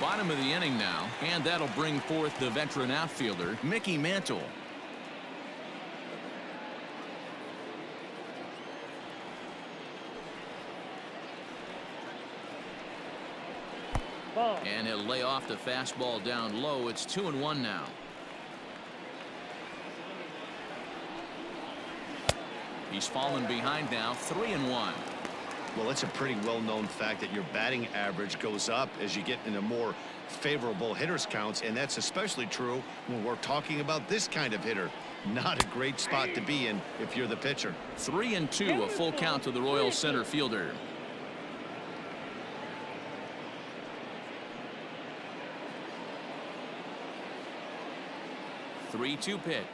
Bottom of the inning now, and that'll bring forth the veteran outfielder, Mickey Mantle. And he'll lay off the fastball down low. It's 2-1 now. He's fallen behind now, 3-1. Well, it's a pretty well-known fact that your batting average goes up as you get into more favorable hitters counts, and that's especially true when we're talking about this kind of hitter. Not a great spot to be in if you're the pitcher. 3-2, a full count to the Royals center fielder. 3-2 pitch.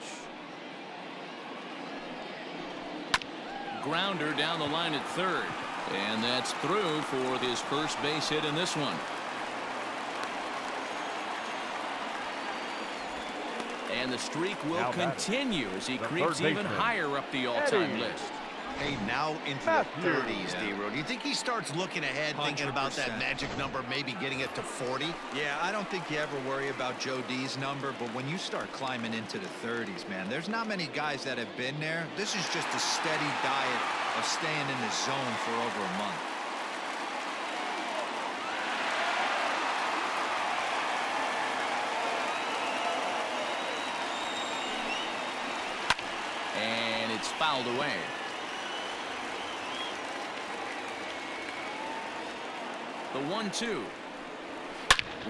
Grounder down the line at third. And that's through for his first base hit in this one. And the streak will continue as he creeps even higher up the all-time list. Hey, now into the 30s, D-Row. Do you think he starts looking ahead, thinking about that magic number, maybe getting it to 40? Yeah, I don't think you ever worry about Joe D's number, but when you start climbing into the 30s, man, there's not many guys that have been there. This is just a steady diet of staying in the zone for over a month. And it's fouled away. The 1-2.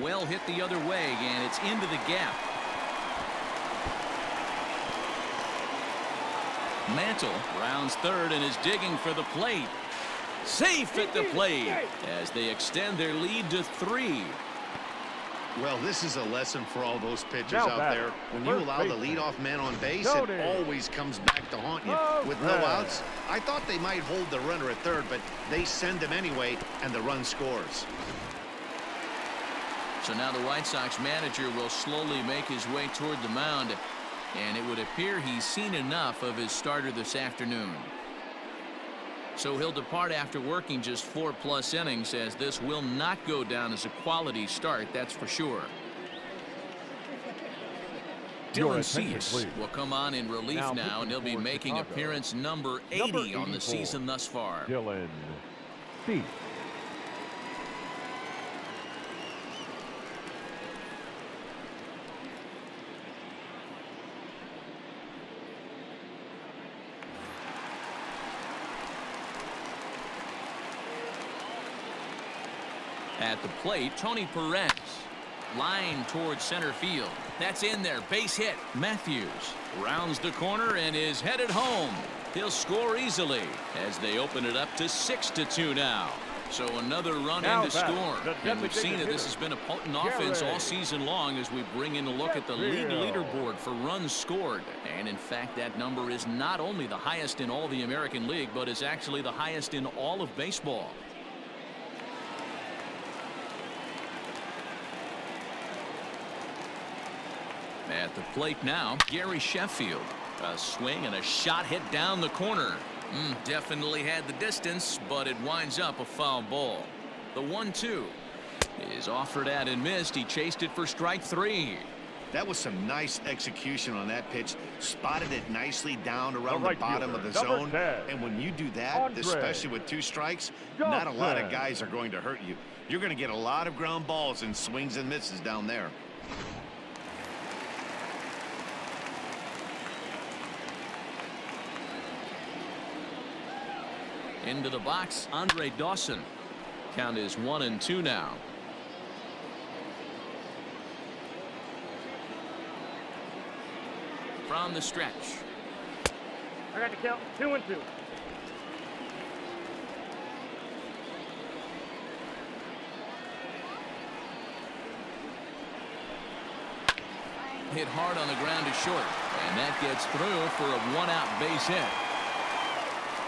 Well hit the other way, and it's into the gap. Mantle rounds third and is digging for the plate. Safe at the plate as they extend their lead to 3. Well, this is a lesson for all those pitchers out there. When you allow the leadoff man on base, it always comes back to haunt you. With no outs, I thought they might hold the runner at third, but they send him anyway, and the run scores. So now the White Sox manager will slowly make his way toward the mound, and it would appear he's seen enough of his starter this afternoon. So he'll depart after working just 4+ innings, as this will not go down as a quality start, that's for sure. Dylan Cease will come on in relief now, and he'll be making appearance number 80 on the season thus far. Dylan Cease. At the plate, Tony Perez. Line towards center field. That's in there. Base hit. Matthews rounds the corner and is headed home. He'll score easily as they open it up to 6-2 now. So another run in to score. And we've seen it. This has been a potent offense all season long as we bring in a look at the league leaderboard for runs scored. And in fact, that number is not only the highest in all the American League, but is actually the highest in all of baseball. At the plate now, Gary Sheffield. A swing and a shot hit down the corner. Definitely had the distance, but it winds up a foul ball. The 1-2 is offered at and missed. He chased it for strike 3. That was some nice execution on that pitch. Spotted it nicely down around the bottom of the zone. And when you do that, especially with 2 strikes, not a lot of guys are going to hurt you. You're going to get a lot of ground balls and swings and misses down there. Into the box, Andre Dawson. Count is 1-2 now. From the stretch. I got the count. 2-2. Hit hard on the ground to short, and that gets through for a 1-out base hit.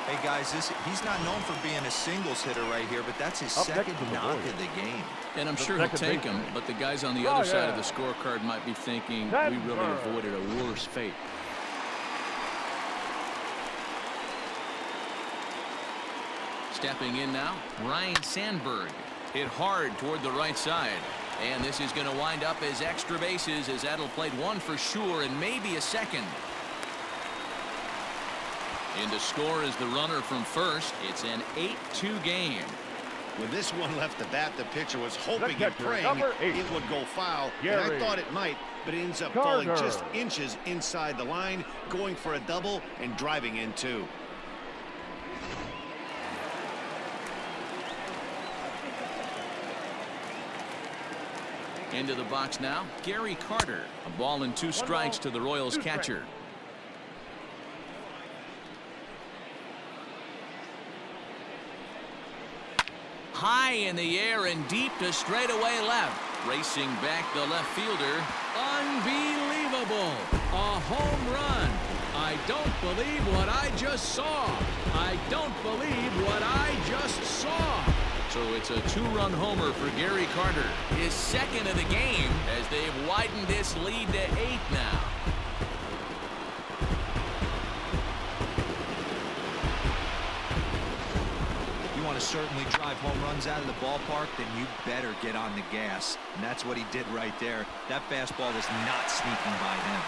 Hey guys, he's not known for being a singles hitter right here, but that's his second knock of the game. And I'm sure he'll take him, but the guys on the other side of the scorecard might be thinking we really avoided a worse fate. Stepping in now, Ryan Sandberg. Hit hard toward the right side. And this is going to wind up as extra bases, as that'll play one for sure and maybe a second. In to score is the runner from first. It's an 8-2 game. With this one left to bat, the pitcher was hoping and praying it would go foul. And I thought it might, but it ends up falling just inches inside the line, going for a double and driving in two. Into the box now, Gary Carter. A ball and 2 strikes to the Royals catcher. High in the air and deep to straightaway left. Racing back the left fielder. Unbelievable. A home run. I don't believe what I just saw. I don't believe what I just saw. So it's a 2-run homer for Gary Carter. His second of the game as they've widened this lead to 8 now. To certainly drive home runs out of the ballpark, then you better get on the gas. And that's what he did right there. That fastball was not sneaking by him.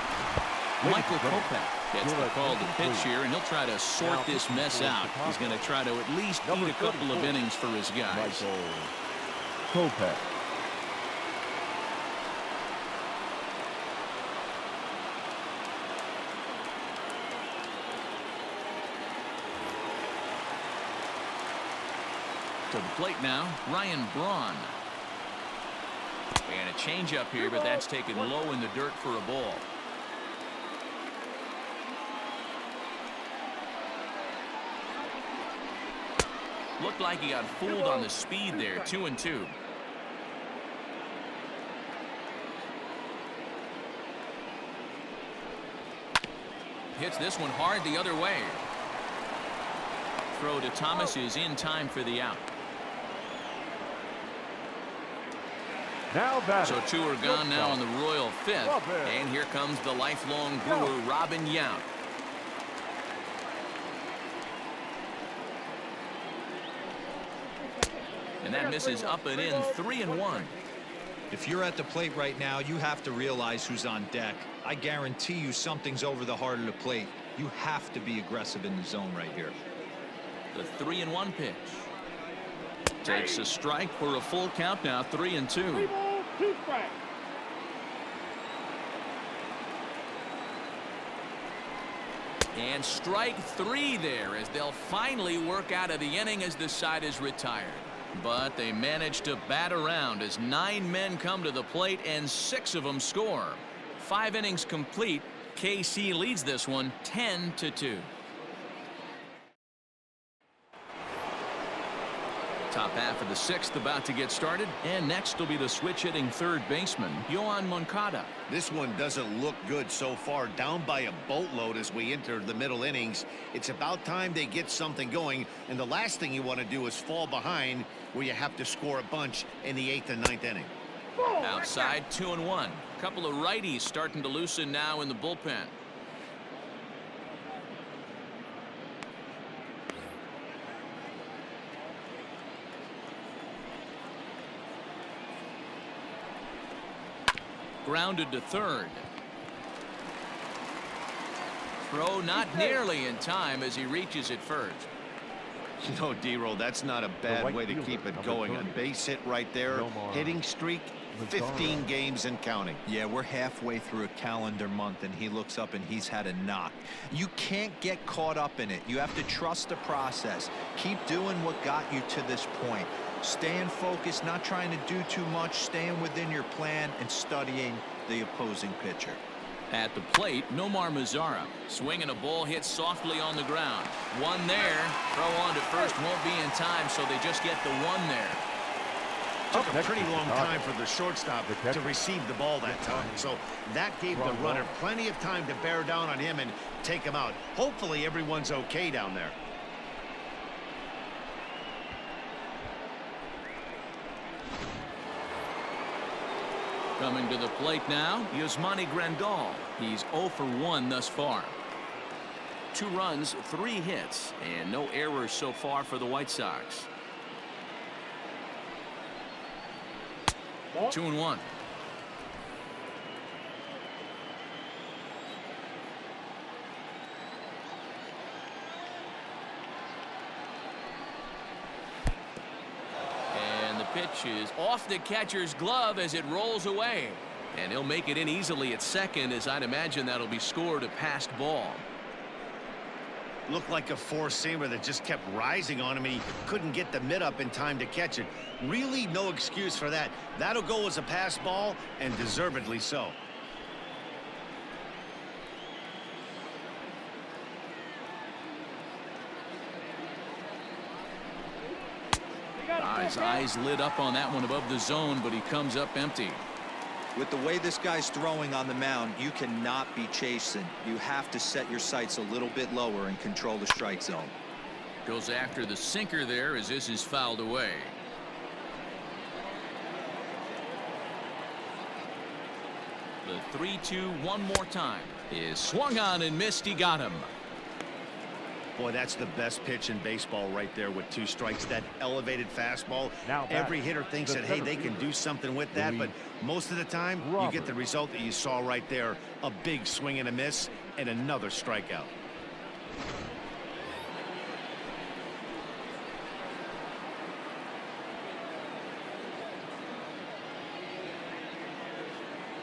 Michael Kopech gets the call to pitch here, and he'll try to sort this mess out. He's going to try to at least eat a couple of innings for his guys. Kopech. To the plate now, Ryan Braun. And a changeup here, but that's taken low in the dirt for a ball. Looked like he got fooled on the speed there. 2-2. Hits this one hard the other way. Throw to Thomas is in time for the out. So 2 are gone now in the Royal 5th. And here comes the lifelong Brewer, Robin Yount. And that misses up and in. 3-1. If you're at the plate right now, you have to realize who's on deck. I guarantee you something's over the heart of the plate. You have to be aggressive in the zone right here. The 3-1 pitch. Takes a strike for a full count now. 3-2. And strike 3 there as they'll finally work out of the inning as the side is retired. But they manage to bat around as 9 men come to the plate and 6 of them score. 5 innings complete. KC leads this one 10-2. Top half of the 6th about to get started, and next will be the switch-hitting third baseman, Yoan Moncada. This one doesn't look good so far, down by a boatload as we enter the middle innings. It's about time they get something going, and the last thing you want to do is fall behind where you have to score a bunch in the 8th and 9th inning. Outside, 2-1. A couple of righties starting to loosen now in the bullpen. Grounded to third. Throw not nearly in time as he reaches it first. You know, D-Roll, that's not a bad way to keep it going. A base hit right there. Hitting streak, 15 games and counting. Yeah, we're halfway through a calendar month, and he looks up and he's had a knock. You can't get caught up in it. You have to trust the process. Keep doing what got you to this point. Staying focused, not trying to do too much, staying within your plan, and studying the opposing pitcher. At the plate, Nomar Mazara swinging a ball hit softly on the ground. One there. Throw on to first won't be in time, so they just get the one there. Took a pretty long time for the shortstop to receive the ball that time, so that gave the runner plenty of time to bear down on him and take him out. Hopefully everyone's okay down there. Coming to the plate now, Yasmani Grandal. He's 0 for 1 thus far. 2 runs, 3 hits, and no errors so far for the White Sox. 2-1. And the pitch is off the catcher's glove as it rolls away. And he'll make it in easily at second, as I'd imagine that'll be scored a passed ball. Looked like a four-seamer that just kept rising on him, and he couldn't get the mid up in time to catch it. Really no excuse for that. That'll go as a pass ball, and deservedly so. His eyes lit up on that one above the zone, but he comes up empty. With the way this guy's throwing on the mound, you cannot be chasing. You have to set your sights a little bit lower and control the strike zone. Goes after the sinker there as this is fouled away. The 3-2 one more time is swung on and missed. He got him. Boy, that's the best pitch in baseball right there with 2 strikes. That elevated fastball. Every hitter thinks that, hey, they can do something with that, but most of the time you get the result that you saw right there. A big swing and a miss and another strikeout.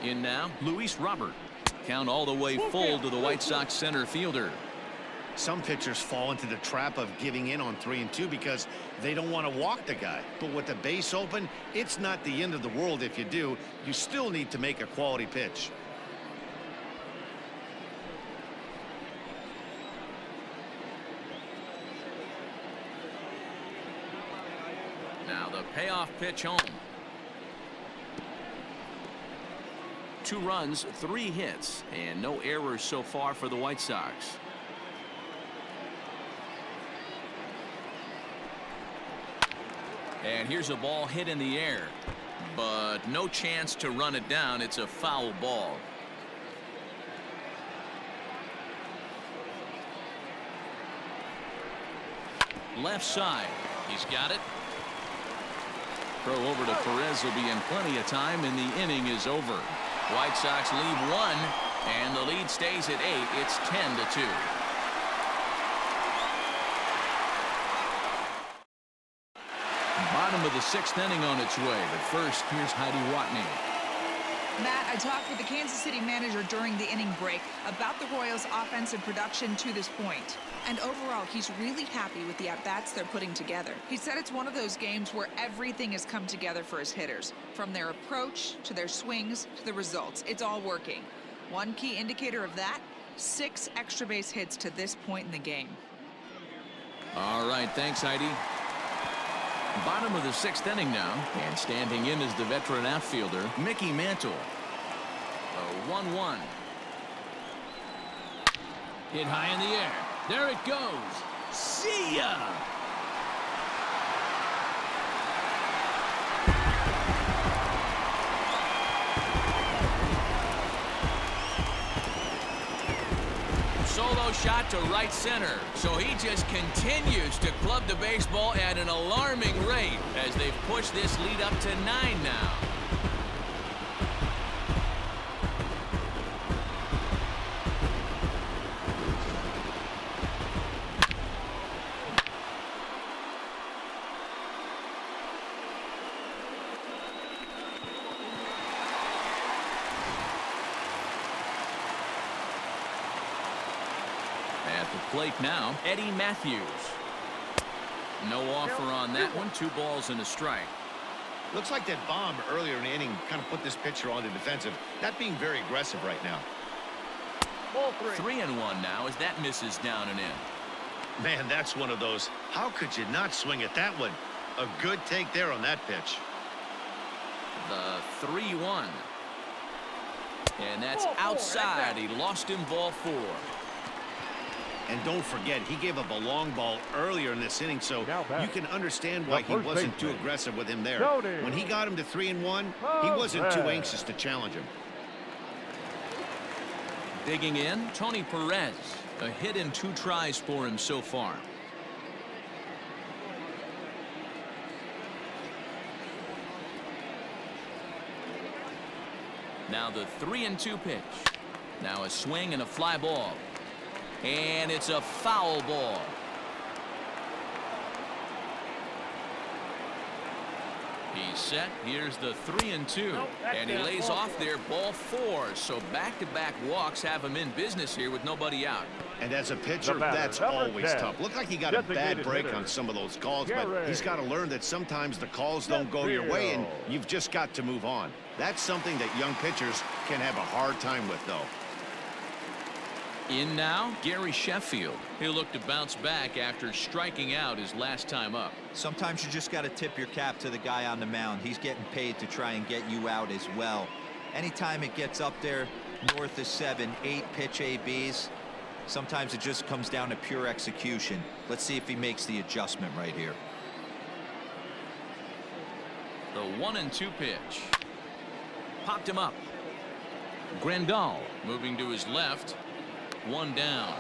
In now, Luis Robert. Count all the way full to the White Sox center fielder. Some pitchers fall into the trap of giving in on 3-2 because they don't want to walk the guy. But with the base open, it's not the end of the world if you do. You still need to make a quality pitch. Now the payoff pitch home. 2 runs, 3 hits, and no errors so far for the White Sox. And here's a ball hit in the air, but no chance to run it down. It's a foul ball. Left side. He's got it. Throw over to Perez will be in plenty of time, and the inning is over. White Sox lead 1, and the lead stays at 8. It's 10-2. Bottom of the 6th inning on its way, but first, here's Heidi Watney. Matt, I talked with the Kansas City manager during the inning break about the Royals' offensive production to this point. And overall, he's really happy with the at-bats they're putting together. He said it's one of those games where everything has come together for his hitters. From their approach, to their swings, to the results. It's all working. One key indicator of that, 6 extra base hits to this point in the game. All right, thanks, Heidi. Bottom of the 6th inning now, and standing in is the veteran outfielder, Mickey Mantle. A 1-1. Hit high in the air. There it goes. See ya! Solo shot to right center. So he just continues to club the baseball at an alarming rate as they've pushed this lead up to 9 now. At the plate now, Eddie Matthews. No offer on that one. 2 balls and a strike. Looks like that bomb earlier in the inning kind of put this pitcher on the defensive. Not being very aggressive right now. 3-1 now as that misses down and in. Man, that's one of those. How could you not swing at that one? A good take there on that pitch. The 3-1. And that's outside. He lost him ball 4. And don't forget, he gave up a long ball earlier in this inning, so you can understand why he wasn't too aggressive with him there. When he got him to 3-1, he wasn't too anxious to challenge him. Digging in, Tony Perez. A hit in 2 tries for him so far. Now the 3-2 pitch. Now a swing and a fly ball. And it's a foul ball. He's set. Here's the 3-2. And he lays off there, ball 4. So back-to-back walks have him in business here with nobody out. And as a pitcher, that's always tough. Looked like he got a bad break on some of those calls, but he's got to learn that sometimes the calls don't go your way, and you've just got to move on. That's something that young pitchers can have a hard time with, though. In now, Gary Sheffield. He'll look to bounce back after striking out his last time up. Sometimes you just got to tip your cap to the guy on the mound. He's getting paid to try and get you out as well. Anytime it gets up there north of 7, 8 pitch ABs, sometimes it just comes down to pure execution. Let's see if he makes the adjustment right here. The 1-2 pitch. Popped him up. Grandal moving to his left. One down.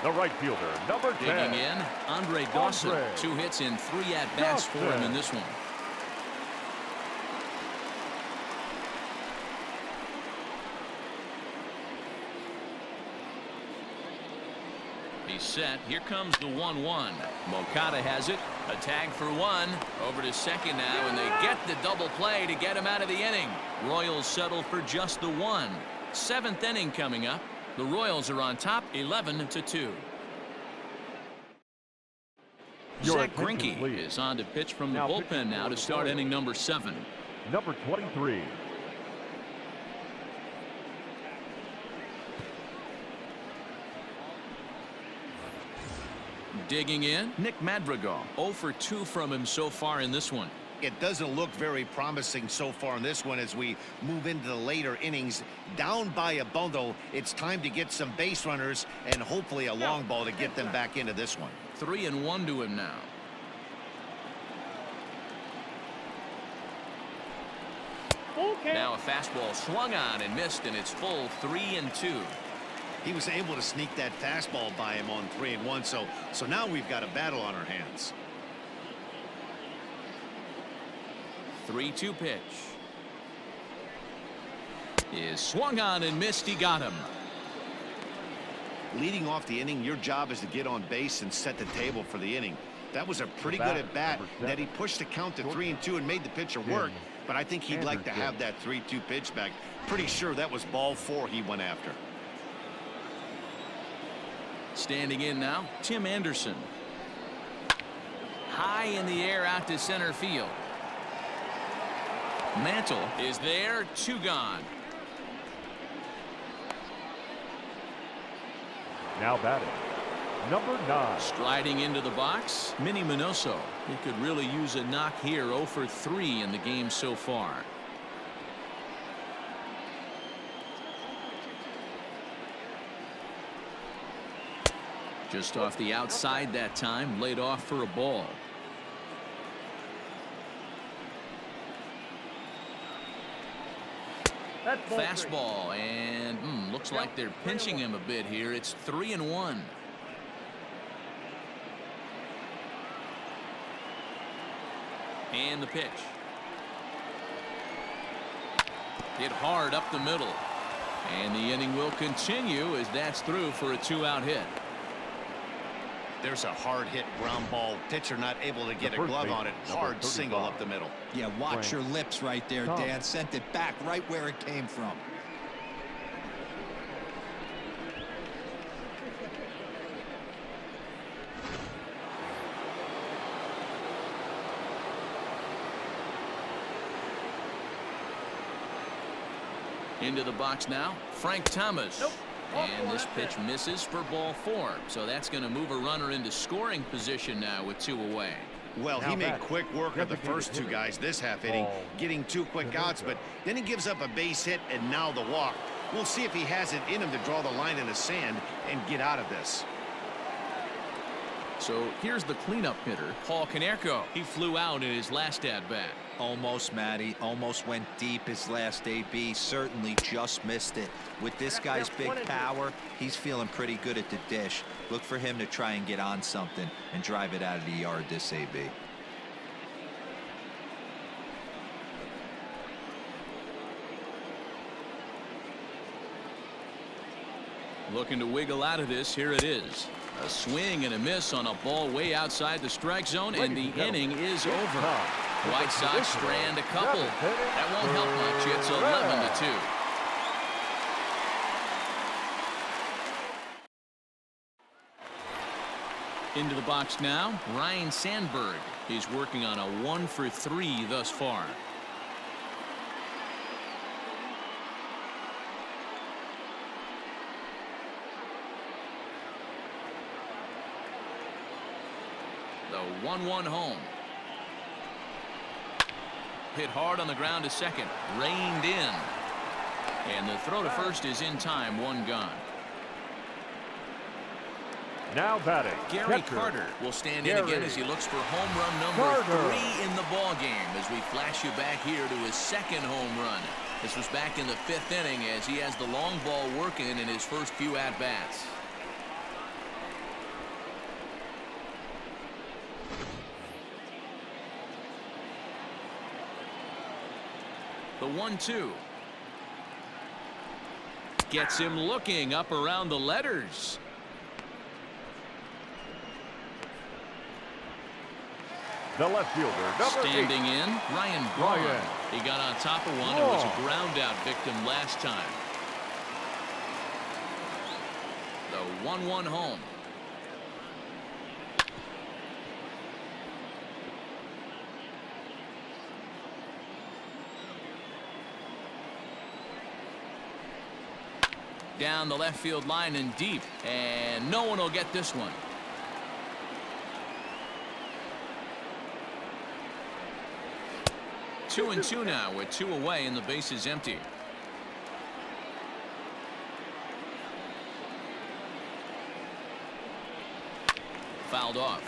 The right fielder, number 10. Digging in, Andre Dawson. 2 hits in 3 at-bats for him in this one. He's set. Here comes the 1-1. Moncada has it. A tag for 1. Over to second now, and they get the double play to get him out of the inning. Royals settle for just the 1. 7th inning coming up. The Royals are on top, 11-2. Zach Greinke is on to pitch from the bullpen now to start inning number 7. Number 23. Digging in, Nick Madrigal. 0 for 2 from him so far in this one. It doesn't look very promising so far in this one as we move into the later innings. Down by a bundle, it's time to get some base runners and hopefully a long ball to get them back into this one. 3-1 to him now. Now a fastball swung on and missed, and it's full 3-2. He was able to sneak that fastball by him on 3-1, so now we've got a battle on our hands. 3-2 pitch is swung on and missed. He got him. Leading off the inning, your job is to get on base and set the table for the inning. That was a pretty good at bat that he pushed the count to 3-2 and made the pitcher work, but I think he'd like to have that 3-2 pitch back. Pretty sure that was ball 4 he went after. Standing in now, Tim Anderson. High in the air out to center field. Mantle is there, 2 gone. Now batting, number 9. Striding into the box, Minnie Minoso. He could really use a knock here. 0 for 3 in the game so far. Just off the outside that time, laid off for a ball. Fastball, and looks like they're pinching him a bit here. It's 3-1. And the pitch. Hit hard up the middle. And the inning will continue as that's through for a 2-out hit. There's a hard hit ground ball. Pitcher not able to get a glove on it. Hard single up the middle. Yeah, watch your lips right there, Dan. Sent it back right where it came from. Into the box now, Frank Thomas. And this pitch misses for ball 4. So that's going to move a runner into scoring position now with 2 away. Well, he made quick work of the first 2 guys this half inning, getting 2 quick outs, but then he gives up a base hit and now the walk. We'll see if he has it in him to draw the line in the sand and get out of this. So here's the cleanup hitter, Paul Konerko. He flew out in his last at-bat. Almost, Matty. Almost went deep his last AB. Certainly just missed it. With this guy's big power, he's feeling pretty good at the dish. Look for him to try and get on something and drive it out of the yard this AB. Looking to wiggle out of this. Here it is. A swing and a miss on a ball way outside the strike zone, and the inning is over. White Sox strand a couple. That won't help much. It's 11-2. Into the box now, Ryan Sandberg. He's working on a 1-for-3 thus far. The 1-1 home. Hit hard on the ground to second. Reined in. And the throw to first is in time. One gone. Now batting, Gary Carter will stand in again as he looks for home run number 3 in the ball game as we flash you back here to his second home run. This was back in the 5th inning as he has the long ball working in his first few at-bats. The 1-2. Gets him looking up around the letters. The left fielder, number 8. Standing in, Ryan Braun. He got on top of one and was a ground out victim last time. The 1-1 home. Down the left field line and deep, and no one will get this one. Two and two now with 2 away and the base is empty. Fouled off.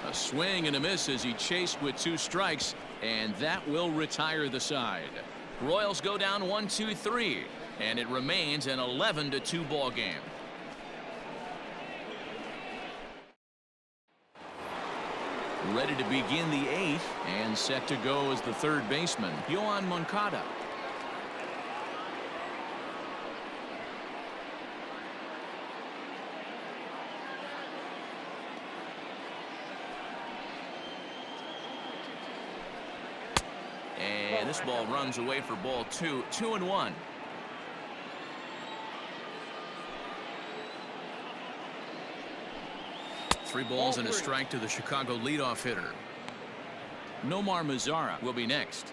A swing and a miss as he chased with 2 strikes, and that will retire the side. Royals go down 1-2-3, and it remains an 11-2 ball game. Ready to begin the 8th and set to go as the third baseman, Yoan Moncada. And this ball runs away for ball 2, 2-1. Three balls and a strike to the Chicago leadoff hitter. Nomar Mazara will be next.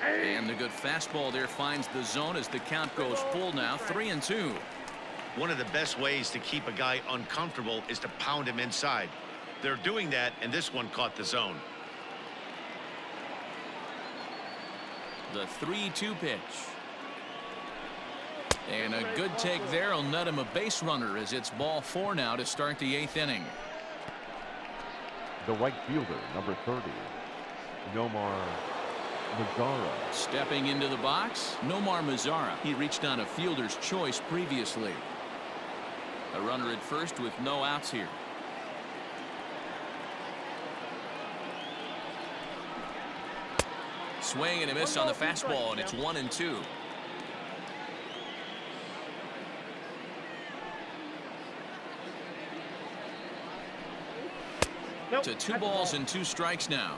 And the good fastball there finds the zone as the count goes full now, 3-2. One of the best ways to keep a guy uncomfortable is to pound him inside. They're doing that, and this one caught the zone. The 3-2 pitch. And a good take there will net him a base runner as it's ball 4 now to start the 8th inning. The right fielder, number 30, Nomar Mazara. Stepping into the box, Nomar Mazara. He reached on a fielder's choice previously. A runner at first with no outs here. Swing and a miss on the fastball, and it's 1-2. To 2 balls and 2 strikes now.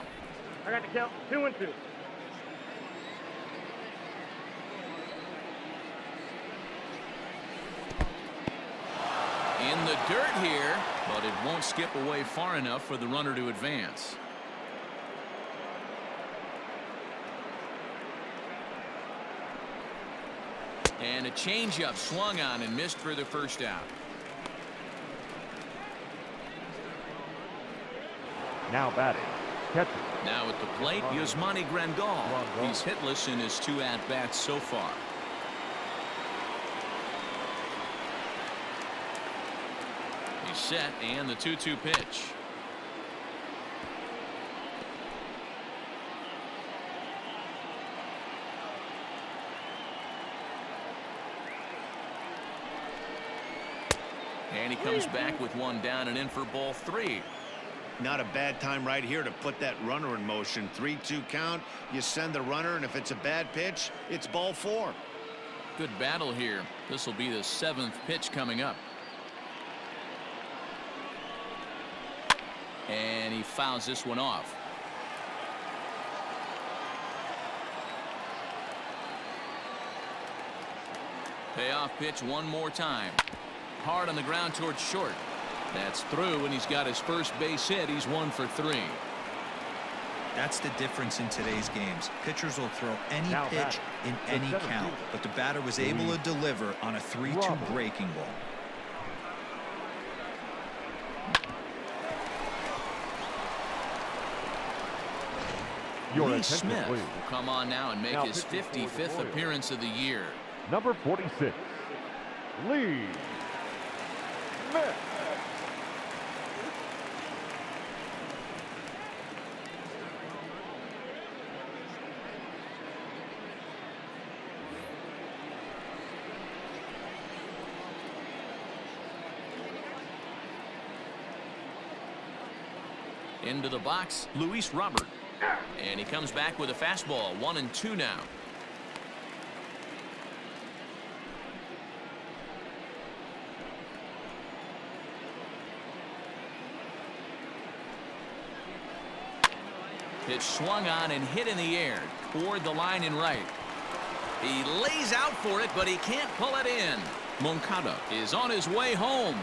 I got the count 2-2. In the dirt here, but it won't skip away far enough for the runner to advance. And a changeup swung on and missed for the first out. Now batting, catcher. Now at the plate, Yasmani Grandal. He's hitless in his 2 at-bats so far. He's set, and the 2-2 pitch. And he comes back with one down and in for ball 3. Not a bad time right here to put that runner in motion. 3-2 count. You send the runner, and if it's a bad pitch, it's ball 4. Good battle here. This will be the 7th pitch coming up. And he fouls this one off. Payoff pitch one more time. Hard on the ground towards short. That's through, and he's got his first base hit. He's 1 for 3. That's the difference in today's games. Pitchers will throw any pitch in any count, but the batter was able to deliver on a 3-2 breaking ball. Lee Smith will come on now and make his 55th appearance of the year. Number 46, Lee Smith. Into the box, Luis Robert. And he comes back with a fastball. 1-2 now. Pitch swung on and hit in the air toward the line in right. He lays out for it, but he can't pull it in. Moncada is on his way home.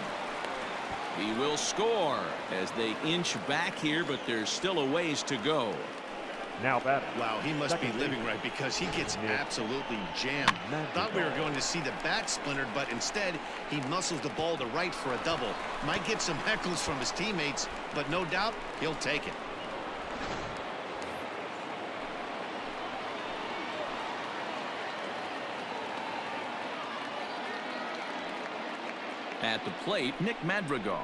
He will score as they inch back here, but there's still a ways to go. Now batting. Wow, he must be living right because he gets absolutely jammed. Thought we were going to see the bat splintered, but instead he muscles the ball to right for a double. Might get some heckles from his teammates, but no doubt he'll take it. At the plate, Nick Madrigal.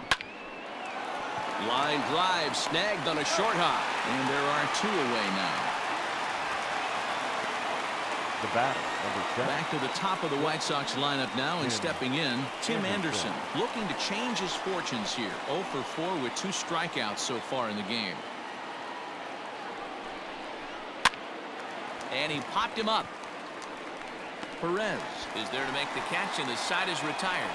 Line drive snagged on a short hop, and there are 2 away now. The batter, number 7. Back to the top of the White Sox lineup now, and stepping in, Tim Anderson, looking to change his fortunes here. 0 for 4 with 2 strikeouts so far in the game. And he popped him up. Perez is there to make the catch, and the side is retired.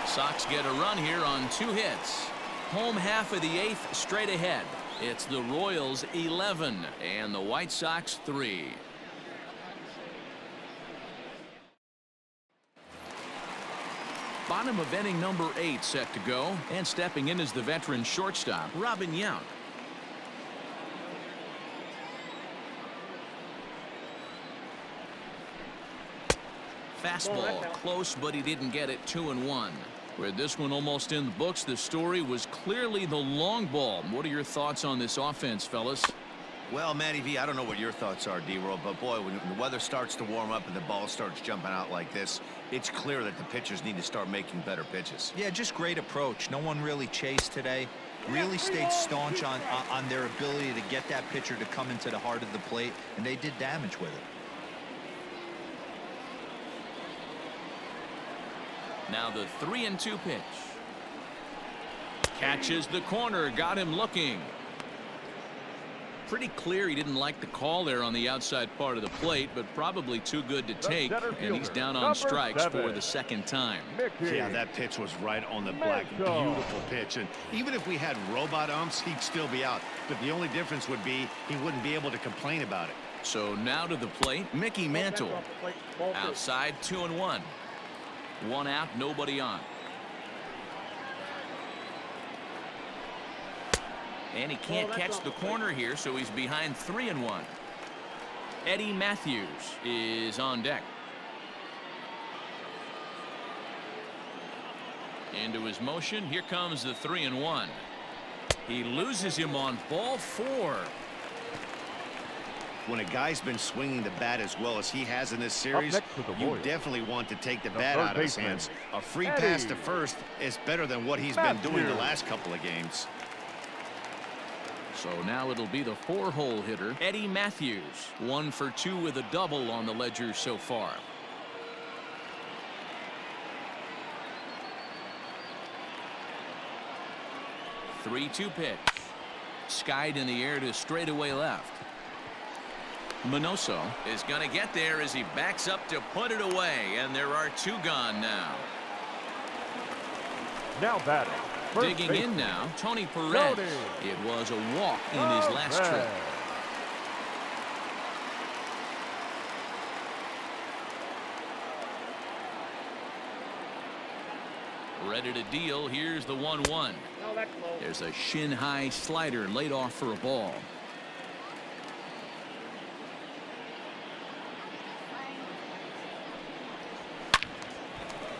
Sox get a run here on 2 hits. Home half of the 8th straight ahead. It's the Royals 11 and the White Sox 3. Bottom of inning number 8 set to go, and stepping in is the veteran shortstop Robin Yount. Fastball close, but he didn't get it. 2-1. With this one almost in the books, the story was clearly the long ball. What are your thoughts on this offense, fellas? Well, Matty V, I don't know what your thoughts are, D-Roll, but boy, when the weather starts to warm up and the ball starts jumping out like this, it's clear that the pitchers need to start making better pitches. Yeah, just great approach. No one really chased today. Really stayed staunch on their ability to get that pitcher to come into the heart of the plate, and they did damage with it. Now the 3-2 pitch. Catches the corner, got him looking. Pretty clear he didn't like the call there on the outside part of the plate, but probably too good to take, and he's down on strikes for the 2nd time. Yeah, that pitch was right on the black. Beautiful pitch, and even if we had robot umps, he'd still be out, but the only difference would be he wouldn't be able to complain about it. So now to the plate, Mickey Mantle. Outside, 2-1. 1 out, nobody on. And he can't catch the corner here, so he's behind 3-1. Eddie Matthews is on deck. Into his motion, here comes the 3-1. He loses him on ball 4. When a guy's been swinging the bat as well as he has in this series, you definitely want to take the bat out of his hands. A free pass to first is better than what he's been doing the last couple of games. So now it'll be the 4-hole hitter, Eddie Matthews. 1 for 2 with a double on the ledger so far. 3-2 pitch. Skied in the air to straightaway left. Minoso is going to get there as he backs up to put it away, and there are 2 gone now. Now batting. Digging in now, Tony Perez. It was a walk in his last trip. Ready to deal. Here's the 1-1. There's a shin-high slider laid off for a ball.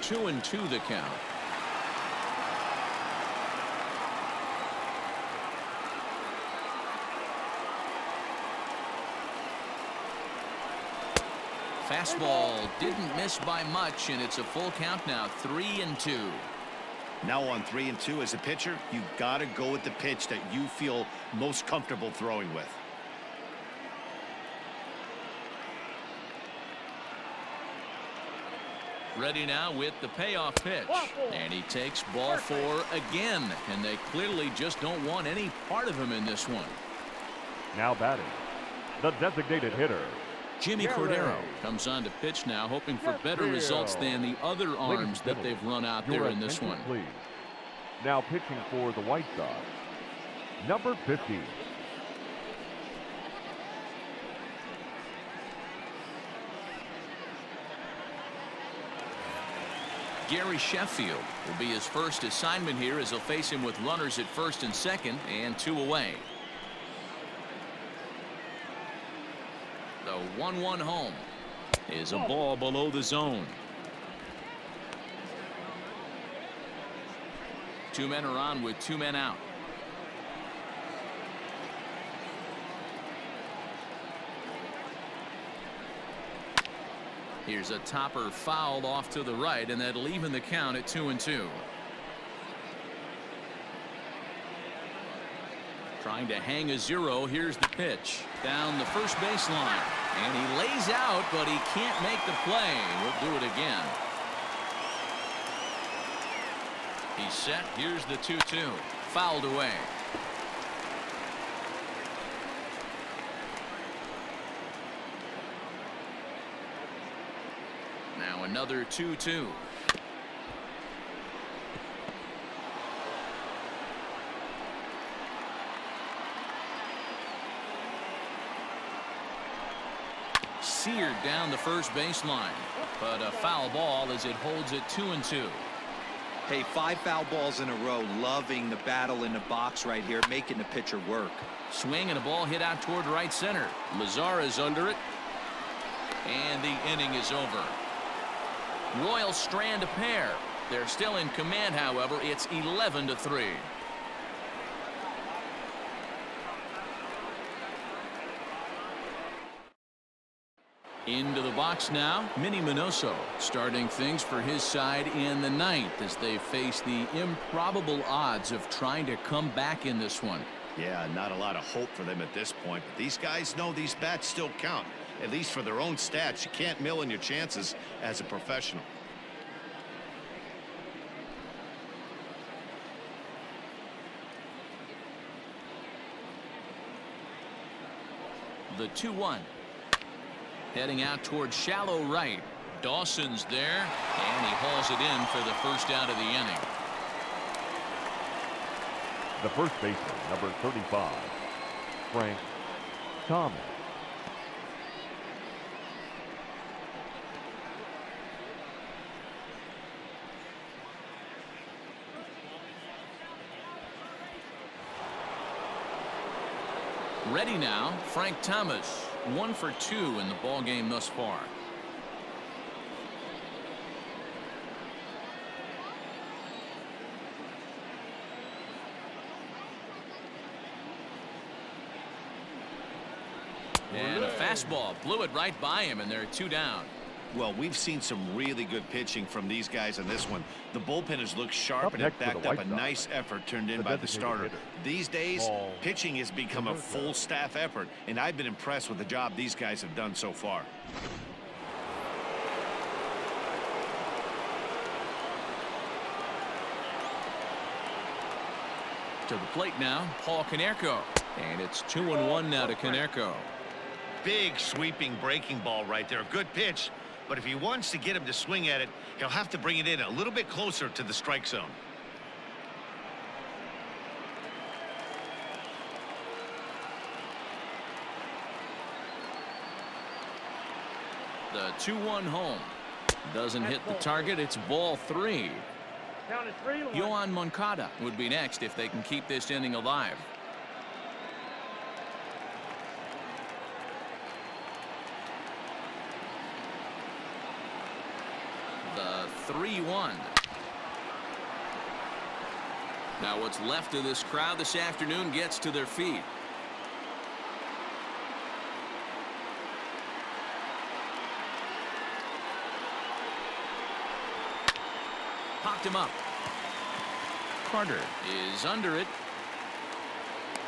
Two and 2 the count. Fastball didn't miss by much, and it's a full count now. 3-2. Now on 3-2 as a pitcher, you've got to go with the pitch that you feel most comfortable throwing with. Ready now with the payoff pitch. And he takes ball 4 again. And they clearly just don't want any part of him in this one. Now batting. The designated hitter. Jimmy Cordero comes on to pitch now, hoping for better results than the other arms that they've run out there in this one. Please. Now pitching for the White Sox, number 50. Gary Sheffield will be his first assignment here as he'll face him with runners at first and second and 2 away. The 1-1 home is a ball below the zone. 2 men are on with 2 men out. Here's a topper fouled off to the right, and that'll even the count at 2-2. Trying to hang a 0. Here's the pitch down the first base line, and he lays out, but he can't make the play. We'll do it again. He's set. Here's the 2-2. Fouled away. Now another 2-2. Seared down the first baseline, but a foul ball as it holds it 2-2. Hey, 5 foul balls in a row. Loving the battle in the box right here, making the pitcher work. Swing and a ball hit out toward right center. Lazara's under it, and the inning is over. Royals strand a pair. They're still in command, however. It's 11-3. Into the box now, Minnie Minoso starting things for his side in the 9th as they face the improbable odds of trying to come back in this one. Yeah, not a lot of hope for them at this point, but these guys know these bats still count, at least for their own stats. You can't mill in your chances as a professional. The 2-1. Heading out towards shallow right. Dawson's there, and he hauls it in for the first out of the inning. The first baseman, number 35, Frank Thomas. Ready now, Frank Thomas. 1 for 2 in the ball game thus far. And a fastball blew it right by him, and there are 2 down. Well, we've seen some really good pitching from these guys in this one. The bullpen has looked sharp and it backed up a nice effort turned in by the starter. These days, pitching has become a full staff effort, and I've been impressed with the job these guys have done so far. To the plate now, Paul Konerko. And it's 2-1 now to Konerko. Big sweeping breaking ball right there. Good pitch. But if he wants to get him to swing at it, he'll have to bring it in a little bit closer to the strike zone. The 2-1 home. Doesn't hit the target. It's ball 3. Count is 3-1. Yohan Moncada would be next if they can keep this inning alive. The 3-1. Now what's left of this crowd this afternoon gets to their feet. Popped him up. Carter is under it.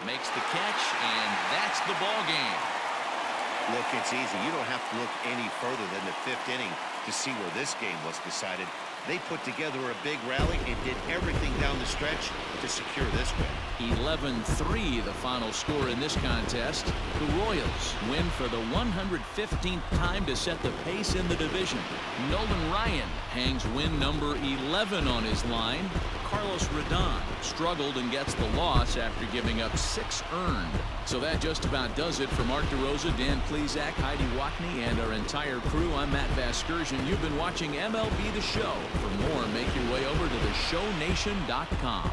Makes the catch, and that's the ball game. Look, it's easy. You don't have to look any further than the 5th inning to see where this game was decided. They put together a big rally and did everything down the stretch to secure this win. 11-3 the final score in this contest. The Royals win for the 115th time to set the pace in the division. Nolan Ryan hangs win number 11 on his line. Carlos Rodon struggled and gets the loss after giving up 6 earned. So that just about does it for Mark DeRosa, Dan Plesac, Heidi Watney, and our entire crew. I'm Matt Vasgersian. You've been watching MLB The Show. For more, make your way over to theshownation.com.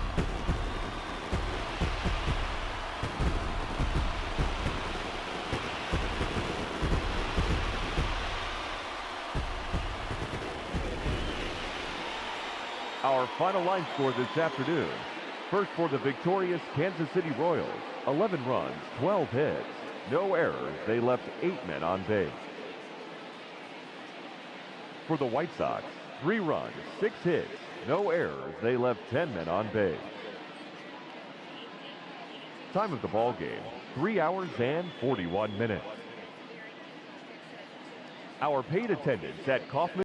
Our final line score this afternoon. First for the victorious Kansas City Royals, 11 runs, 12 hits, no errors. They left 8 men on base. For the White Sox, 3 runs, 6 hits, no errors. They left 10 men on base. Time of the ball game, 3 hours and 41 minutes. Our paid attendance at Kauffman